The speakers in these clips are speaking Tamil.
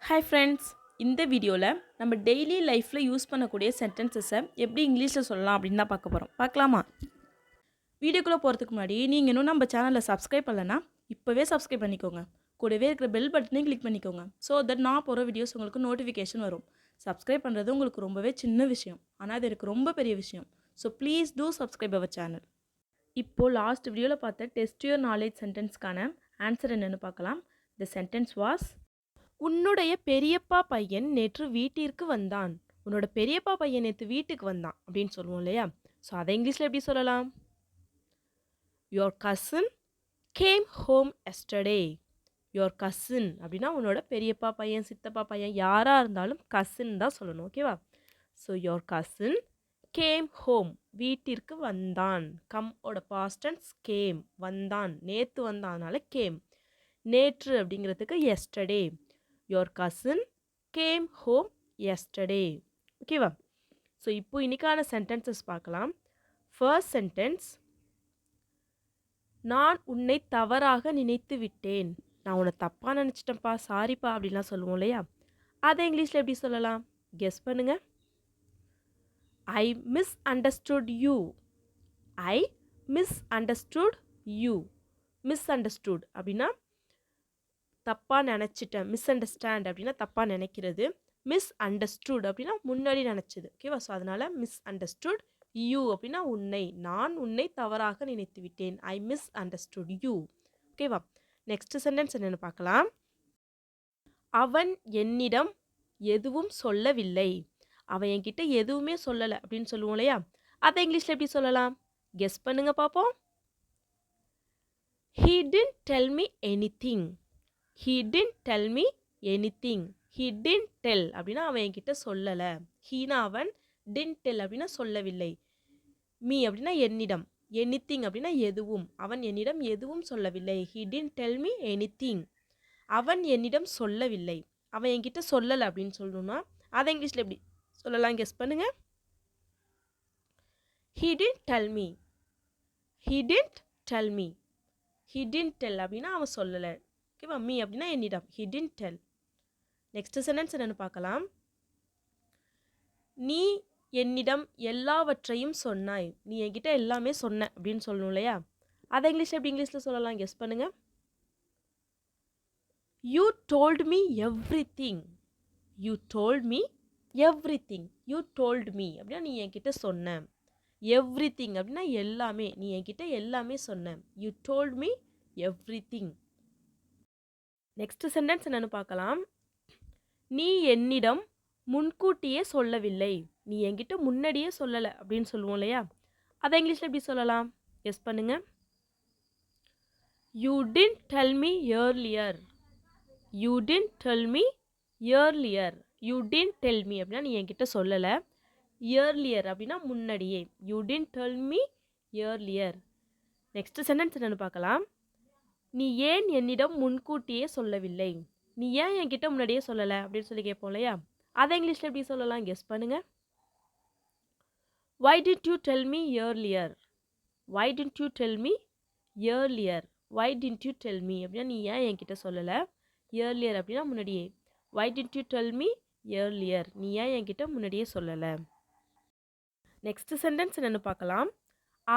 ஹாய் ஃப்ரெண்ட்ஸ், இந்த வீடியோவில் நம்ம டெய்லி லைஃப்பில் யூஸ் பண்ணக்கூடிய சென்டென்சஸை எப்படி இங்கிலீஷில் சொல்லலாம் அப்படின்னு தான் பார்க்க போகிறோம். பார்க்கலாமா? வீடியோக்குள்ளே போகிறதுக்கு முன்னாடி நீங்கள் இன்னும் நம்ம சேனலில் சப்ஸ்கிரைப் பண்ணலைன்னா இப்போவே சப்ஸ்கிரைப் பண்ணிக்கோங்க. கூடவே இருக்கிற பெல் பட்டனையும் கிளிக் பண்ணிக்கோங்க. ஸோ தட் நான் போகிற வீடியோஸ் உங்களுக்கு நோட்டிஃபிகேஷன் வரும். சப்ஸ்கிரைப் பண்ணுறது உங்களுக்கு ரொம்பவே சின்ன விஷயம், ஆனால் அது எனக்கு ரொம்ப பெரிய விஷயம். So please do subscribe our channel. இப்போது லாஸ்ட் வீடியோவில் பார்த்த டெஸ்ட் யுவர் நாலேஜ் சென்டென்ஸ்க்கான ஆன்சர் என்னென்னு பார்க்கலாம். த சென்டென்ஸ் வாஸ், உன்னுடைய பெரியப்பா பையன் நேற்று வீட்டிற்கு வந்தான். உன்னோட பெரியப்பா பையன் நேற்று வீட்டுக்கு வந்தான் அப்படின்னு சொல்லுவோம் இல்லையா? ஸோ அதை இங்கிலீஷில் எப்படி சொல்லலாம்? Your cousin game home yesterday. Your cousin அப்படின்னா உன்னோட பெரியப்பா பையன், சித்தப்பா பையன், யாராக இருந்தாலும் கசின் தான் சொல்லணும். ஓகேவா? So your cousin game home, வீட்டிற்கு வந்தான். கம் ஓட பாஸ்ட் டென்ஸ் கேம், வந்தான், நேற்று வந்தானால கேம். நேற்று அப்படிங்கிறதுக்கு yesterday. Your cousin game home yesterday. ஓகேவா? ஸோ இப்போ இன்னைக்கான சென்டென்சஸ் பார்க்கலாம். ஃபர்ஸ்ட் சென்டென்ஸ், நான் உன்னை தவறாக நினைத்து விட்டேன். நான் உன்னை தப்பாக நினச்சிட்டேன்ப்பா, சாரிப்பா அப்படின்லாம் சொல்லுவோம் இல்லையா? அதை இங்கிலீஷில் எப்படி சொல்லலாம்? கெஸ் பண்ணுங்க. I miss understood you. I miss understood you. Miss understood அப்படின்னா தப்பாக நினச்சிட்டேன். மிஸ் அண்டர்ஸ்டாண்ட் அப்படின்னா தப்பாக நினைக்கிறது. மிஸ் அண்டர்ஸ்டுட் அப்படின்னா முன்னாடி நினச்சது. ஓகேவா? ஸோ அதனால் மிஸ் அண்டர்ஸ்டுட் யூ அப்படின்னா உன்னை, நான் உன்னை தவறாக நினைத்து விட்டேன். I miss understood you. ஓகேவா? நெக்ஸ்ட் சென்டென்ஸ் என்னென்னு பார்க்கலாம். அவன் என்னிடம் எதுவும் சொல்லவில்லை. அவன் என்கிட்ட எதுவுமே சொல்லலை அப்படின்னு சொல்லுவோம் இல்லையா? அதை இங்கிலீஷில் எப்படி சொல்லலாம்? கெஸ் பண்ணுங்க பார்ப்போம். He didn't tell me anything. He didn't tell me anything. He didn't tell அப்படின்னா அவன் என்கிட்ட சொல்லலை. ஹீனா அவன், didn't tell அப்படின்னா சொல்லவில்லை. மீ அப்படின்னா என்னிடம், anything அப்படின்னா எதுவும். அவன் என்னிடம் எதுவும் சொல்லவில்லை. He didn't tell me anything. அவன் என்னிடம் சொல்லவில்லை. அவன் என்கிட்ட சொல்லலை அப்படின்னு சொல்லணும்னா அதை இங்கிலீஷில் எப்படி சொல்லலாம்? கெஸ் பண்ணுங்க. He didn't tell me. He didn't tell me. He didn't tell அப்படின்னா அவன் சொல்லலை. ஓகேவா? மீ அப்படின்னா என்னிடம். He didn't tell. Next sentence என்னென்னு பார்க்கலாம். நீ என்னிடம் எல்லாவற்றையும் சொன்னாய். நீ என்கிட்ட எல்லாமே சொன்ன அப்படின்னு சொல்லணும் இல்லையா? அதை இங்கிலீஷில் எப்படி இங்கிலீஷில் சொல்லலாம்? கெஸ் பண்ணுங்க. You told me everything. You told me everything. You told me அப்படின்னா நீ என்கிட்ட சொன்ன. எவ்ரிதிங் அப்படின்னா எல்லாமே, நீ என்கிட்ட எல்லாமே சொன்ன. You told me everything. Next sentence என்னென்னு பார்க்கலாம். நீ என்னிடம் முன்கூட்டியே சொல்லவில்லை. நீ என்கிட்ட முன்னாடியே சொல்லலை அப்படின்னு சொல்லுவோம் இல்லையா? அதை இங்கிலீஷில் எப்படி சொல்லலாம்? கெஸ் பண்ணுங்க. You didn't tell me earlier. You didn't tell me earlier. You didn't tell me அப்படின்னா நீ என்கிட்ட சொல்லலை. earlier அப்படின்னா முன்னாடியே. You didn't tell me earlier. Next sentence என்னென்னு பார்க்கலாம். நீ ஏன் என்னிடம் முன்கூட்டியே சொல்லவில்லை. நீ ஏன் என்கிட்ட முன்னாடியே சொல்லலை அப்படின்னு சொல்லி கேட்போம் இல்லையா? அதை இங்கிலீஷில் எப்படி சொல்லலாம்? கெஸ் பண்ணுங்க. Why didn't you tell me earlier? Why didn't you tell me earlier? Why didn't you tell me அப்படின்னா நீ ஏன் என்கிட்ட சொல்லலை. earlier அப்படின்னா முன்னாடியே. Why didn't you tell me earlier? நீ ஏன் என்கிட்ட முன்னாடியே சொல்லலை. நெக்ஸ்ட் சென்டென்ஸ் என்னென்னு பார்க்கலாம்.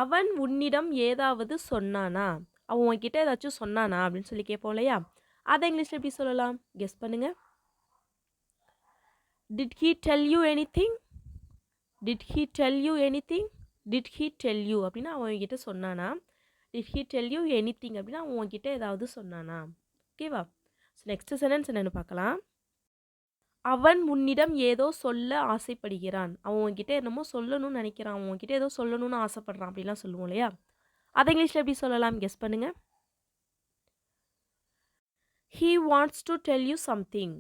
அவன் உன்னிடம் ஏதாவது சொன்னானா. அவன் உன்கிட்ட ஏதாச்சும் சொன்னானா அப்படின்னு சொல்லி கேட்போம் இல்லையா? அதை இங்கிலீஷில் எப்படி சொல்லலாம்? கெஸ் பண்ணுங்க. Did he tell you anything? Did he tell you anything? Did he tell you அப்படின்னா அவன் உன்கிட்ட சொன்னானா. Did he tell you anything அப்படின்னா அவன் உன்கிட்ட ஏதாவது சொன்னானா. ஓகேவா? நெக்ஸ்ட் சென்டென்ஸ் என்னென்னு பார்க்கலாம். அவன் உன்னிடம் ஏதோ சொல்ல ஆசைப்படுகிறான். அவன் உன்கிட்ட என்னமோ சொல்லணும்னு நினைக்கிறான். அவன் உன்கிட்ட ஏதோ சொல்லணும்னு ஆசைப்படுறான் அப்படிலாம் சொல்லுவோம் இல்லையா? அதை இங்கிலீஷில் எப்படி சொல்லலாம்? கெஸ் பண்ணுங்க. He wants to tell you something.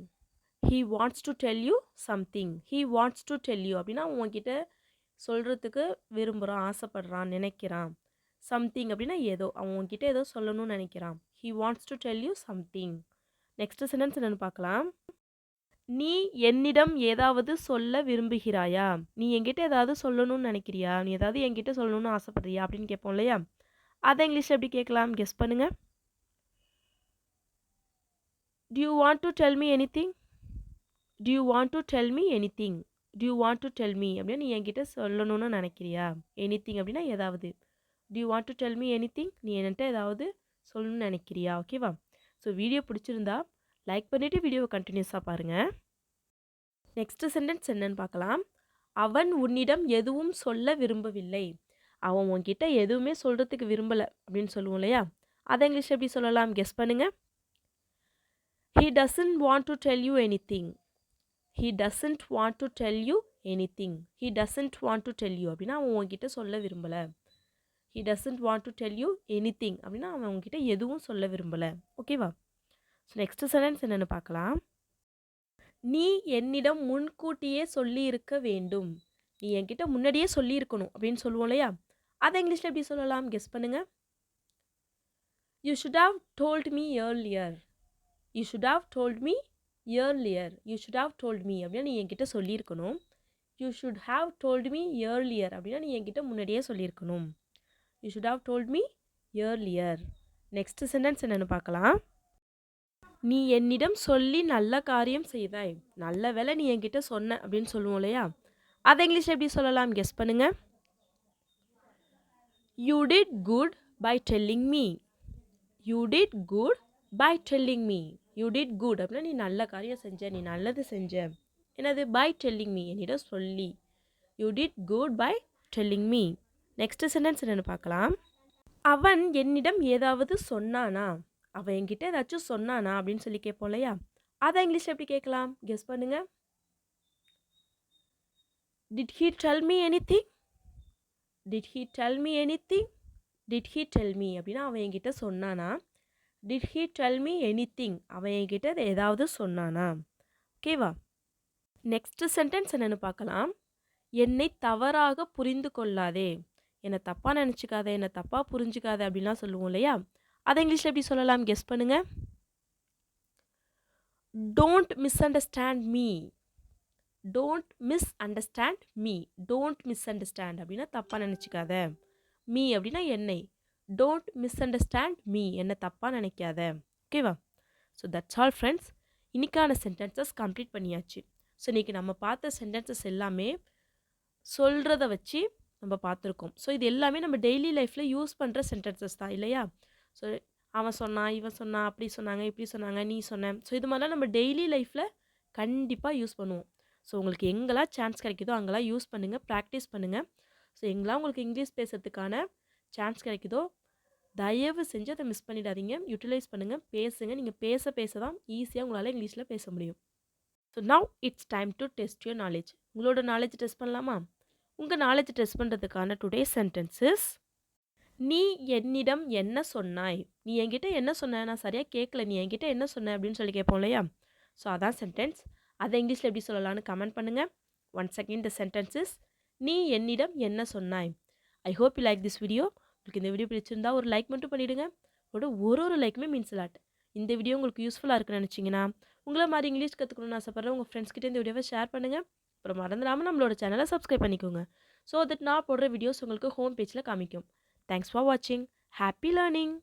He wants to tell you something. He wants to tell you அப்படின்னா உன்கிட்ட சொல்கிறதுக்கு விரும்புகிறான், ஆசைப்படுறான், நினைக்கிறான். சம்திங் அப்படின்னா ஏதோ, அவன் உன்கிட்ட ஏதோ சொல்லணும்னு நினைக்கிறான். He wants to tell you something. Next sentence என்னென்னு பார்க்கலாம். நீ என்னிடம் ஏதாவது சொல்ல விரும்புகிறாயா. நீ என்கிட்ட ஏதாவது சொல்லணும்னு நினைக்கிறியா. நீ ஏதாவது என்கிட்ட சொல்லணும்னு ஆசைப்படுறியா அப்படின்னு கேட்போம் இல்லையா? அதை இங்கிலீஷில் எப்படி கேட்கலாம்? கெஸ் பண்ணுங்க. Do you want to tell me anything? To you want to tell me anything? To you want to tell me அப்படின்னா நீ என்கிட்ட சொல்லணும்னு நினைக்கிறியா? எனிதிங் அப்படின்னா ஏதாவது. To you want to tell me anything? நீ என்கிட்ட ஏதாவது சொல்லணும்னு நினைக்கிறியா? ஓகேவா? ஸோ வீடியோ பிடிச்சிருந்தா லைக் பண்ணிவிட்டு வீடியோவை கண்டினியூஸாக பாருங்கள். நெக்ஸ்ட்டு சென்டென்ஸ் என்னன்னு பார்க்கலாம். அவன் உன்னிடம் எதுவும் சொல்ல விரும்பவில்லை. அவன் உன்கிட்ட எதுவுமே சொல்கிறதுக்கு விரும்பலை அப்படின்னு சொல்லுவோம் இல்லையா? அதை இங்கிலீஷ் எப்படி சொல்லலாம்? கெஸ் பண்ணுங்கள். He doesn't want to tell you anything. He doesn't want to tell you anything. He doesn't want to tell you அப்படின்னா அவன் உன்கிட்ட சொல்ல விரும்பலை. He doesn't want to tell you anything அப்படின்னா அவன் உன்கிட்ட எதுவும் சொல்ல விரும்பலை. ஓகேவா? ஸோ நெக்ஸ்ட் சென்டென்ஸ் என்னென்னு பார்க்கலாம். நீ என்னிடம் முன்கூட்டியே சொல்லி இருக்க வேண்டும். நீ என்கிட்ட முன்னாடியே சொல்லியிருக்கணும் அப்படின்னு சொல்லுவோம் இல்லையா? அதை இங்கிலீஷில் எப்படி சொல்லலாம்? கெஸ் பண்ணுங்கள். You should have told me earlier. You should have told me earlier. You should have told me அப்படின்னா நீ என்கிட்ட சொல்லியிருக்கணும். You should have told me earlier அப்படின்னா நீ என்கிட்ட முன்னாடியே சொல்லியிருக்கணும். You should have told me earlier. Next sentence என்னென்னு பார்க்கலாம். நீ என்னிடம் சொல்லி நல்ல காரியம் செய்தாய். நல்ல வேளை நீ என்கிட்ட சொன்ன அப்படின்னு சொல்லுவோம் இல்லையா? அதை இங்கிலீஷில் எப்படி சொல்லலாம்? கெஸ் பண்ணுங்கள். You did good by telling me. You did good by telling me. You did good அப்படின்னா நீ நல்ல காரியம் செஞ்ச, நீ நல்லது செஞ்ச. என்னது? by telling me, என்னிடம் சொல்லி. You did good by telling me. Next sentence என்னென்னு பார்க்கலாம். அவன் என்னிடம் ஏதாவது சொன்னானா? அவன் என்கிட்ட ஏதாச்சும் சொன்னானா அப்படின்னு சொல்லி கேட்போம் இல்லையா? அதை இங்கிலீஷ் எப்படி கேட்கலாம்? கெஸ் பண்ணுங்க. Did he tell me anything? Did he tell me anything? Did he tell me அப்படின்னா அவன் என்கிட்ட சொன்னானா? Did he tell me anything? அவன் என்கிட்ட ஏதாவது சொன்னானா? ஓகேவா? நெக்ஸ்ட் சென்டென்ஸ் என்னென்னு பார்க்கலாம். என்னை தவறாக புரிந்து கொள்ளாதே. என்னை தப்பாக நினச்சிக்காத, என்னை தப்பாக புரிஞ்சிக்காத அப்படின்லாம் சொல்லுவோம் இல்லையா? அதை இங்கிலீஷில் எப்படி சொல்லலாம்? கெஸ் பண்ணுங்கள். Don't misunderstand me. Don't misunderstand me. Don't misunderstand அப்படின்னா தப்பாக நினச்சிக்காத. மீ அப்படின்னா என்னை. Don't misunderstand me. என்னை தப்பாக நினைக்காத. ஓகேவா? So that's all friends. இன்றைக்கான சென்டென்சஸ் கம்ப்ளீட் பண்ணியாச்சு. ஸோ இன்றைக்கி நம்ம பார்த்த சென்டென்சஸ் எல்லாமே சொல்கிறத வச்சு நம்ம பார்த்துருக்கோம். ஸோ இது எல்லாமே நம்ம டெய்லி லைஃப்பில் யூஸ் பண்ணுற சென்டென்சஸ் தான் இல்லையா? ஸோ அவன் சொன்னான், இவன் சொன்னான், அப்படி சொன்னாங்க, இப்படி சொன்னாங்க, நீ சொன்ன. ஸோ இது மாதிரிலாம் நம்ம டெய்லி லைஃப்பில் கண்டிப்பாக யூஸ் பண்ணுவோம். ஸோ உங்களுக்கு எங்கெல்லாம் சான்ஸ் கிடைக்குதோ அங்கெல்லாம் யூஸ் பண்ணுங்கள், ப்ராக்டிஸ் பண்ணுங்கள். ஸோ எங்கெல்லாம் உங்களுக்கு இங்கிலீஷ் பேசுறதுக்கான சான்ஸ் கிடைக்குதோ தயவு செஞ்சு அதை மிஸ் பண்ணிடாதீங்க. யூட்டிலைஸ் பண்ணுங்கள், பேசுங்க. நீங்கள் பேச தான் ஈஸியாக உங்களால் இங்கிலீஷில் பேச முடியும். So now it's time to test your knowledge. உங்களோட நாலேஜ் டெஸ்ட் பண்ணலாமா? உங்கள் நாலேஜ் டெஸ்ட் பண்ணுறதுக்கான டுடே சென்டென்சஸ். நீ என்னிடம் என்ன சொன்னாய்? நீ என்கிட்ட என்ன சொன்ன? நான் சரியாக கேட்கல. நீ என்கிட்ட என்ன சொன்ன அப்படின்னு சொல்லி கேட்போம் இல்லையா? ஸோ அதான் சென்டென்ஸ். அதை இங்கிலீஷில் எப்படி சொல்லலாம்னு கமெண்ட் பண்ணுங்கள். Once again the sentences. நீ என்னிடம் என்ன சொன்னாய்? I hope you like this video. உங்களுக்கு இந்த வீடியோ பிடிச்சிருந்தா ஒரு லைக் மட்டும் பண்ணிவிடுங்க. ஒரு லைக்குமே மீன்ஸ் லாட். இந்த வீடியோ உங்களுக்கு யூஸ்ஃபுல்லாக இருக்குன்னு நினச்சிங்கன்னா உங்களை மாதிரி இங்கிலீஷ் கற்றுக்கணும்னு ஆசைப்பட்ற உங்கள் ஃப்ரெண்ட்ஸ்கிட்ட இந்த வீடியோவை ஷேர் பண்ணுங்கள். அப்புறம் மறந்துடாமல் நம்மளோட சேனலை சப்ஸ்கிரைப் பண்ணிக்கோங்க. ஸோ தட் நான் போடுற வீடியோஸ் உங்களுக்கு ஹோம் பேஜில் காமிக்கும். தேங்க்ஸ் ஃபார் வாட்சிங். Happy learning.